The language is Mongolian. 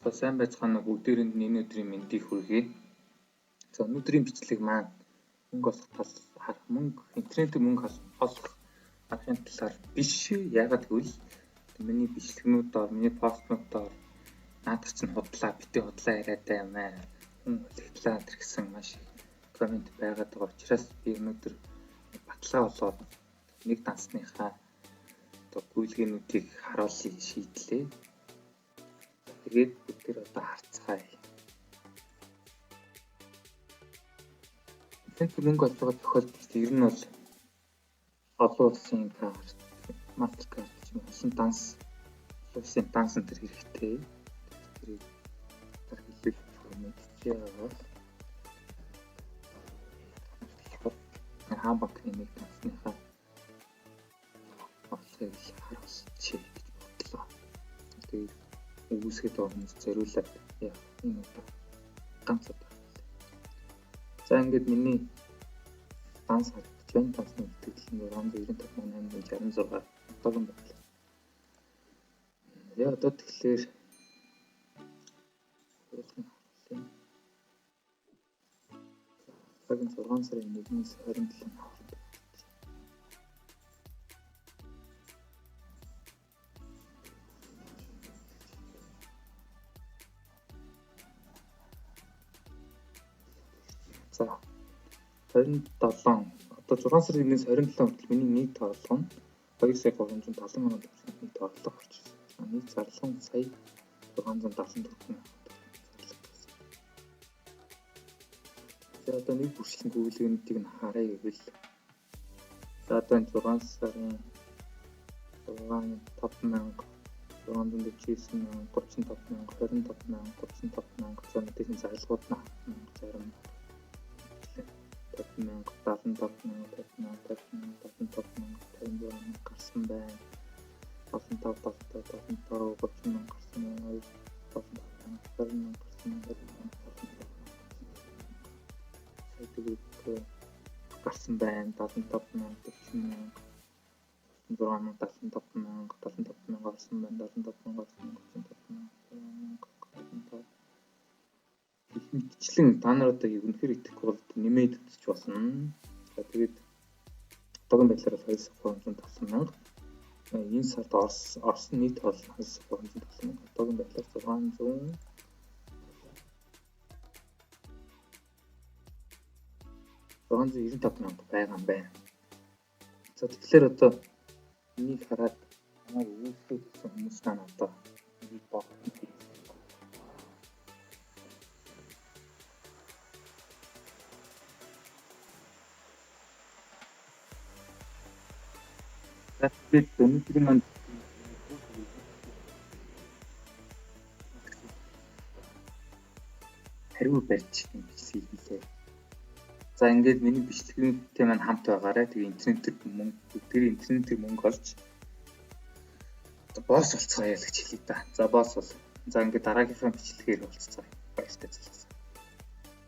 За сайн байцгаана уу бүгдээрэнд энэ өдрийн мэндийг хүргэе. За өнөөдрийн бичлэг маань мөнгө олох тал харах интернетээр мөнгө олох аргын талаар биш. Яагаад гэвэл миний бичлэгнүүдээр, миний постнуудаар наадах чинь бити худлаа яриад байна. Хүн хүлэгтлээ гэсэн маш их комент байгаад байгаа учраас би өнөөдөр баталгаа болоод нэг дансныхаа гүйлгээнүүдийг харуулъя шийдлээ. Тэгээд бид тэр одоо харцгаая. Тэнд мөнгө олгох тохиолдолд ер нь бол олон улсын карт, MasterCard ч юм уу олон улсын данс энэ хэрэгтэй. Тэрийг хэлбэл мэдчихээ байгаа. Хаан банкны нэг дансныхаа орлогыг харуулчих гэж бодлоо. Тэгээд үүсгэд орноос зориулаад энэ удаа ганц удаа. За ингээд миний данс харагдаж байна. Дансны итгэл нь 695,866 одоогийн бодлоо. Яа одоо тэгэхээр цагийн 6 сарын 1-ээс 27 хооронд. За 27 одоо 6 сарын 1-ээс 27 хүртэл миний нийт орлого нь 2,370,000 төгрөгийн нийт орлого орчихсон. Нийт зарлага нь сая 674,000 За одоо нэг бүрчлэн гүйлгээнүүдийг нь харъя гэвэл за одоо 6 сарын 5,000 649,000 35,000 25,000 35,000 за мэдээж зарлагууд нь зарим 50,000 75,000 50,000 гарсан байна. 75 30,000 гарсан байна. 20,000 гарсан гарсан байна. 75,000 40,000 6,000 75,000 гарсан байна. 75,000 гарсан 35,000 мэдчлэн та нар одоо үнэхээр итгэхгүй бол нэмээд үзэж болно. За тэгээд одоогийн байдлаар 2,370,000. Энэ сард орсон нийт бол 2,370,000. Одоогийн байдлаар 695,000 байгаа юм байна. За тэгэхээр одоо энийг хараад намайг үүсгэсэн хүмүүс маань одоо нэг боо. Тэгээд өнөөдрийн манд хариу барьж бичлэг хийлээ. За ингээд миний бичлэгтэй маань хамт байгаарай. Тэгээ интернетээр мөнгө олж босс болцгоё гэж хэлье та. За босс бол. За ингээд дараагийнхаа бичлэгээр уулзцгаая. Баяртай залуусаа.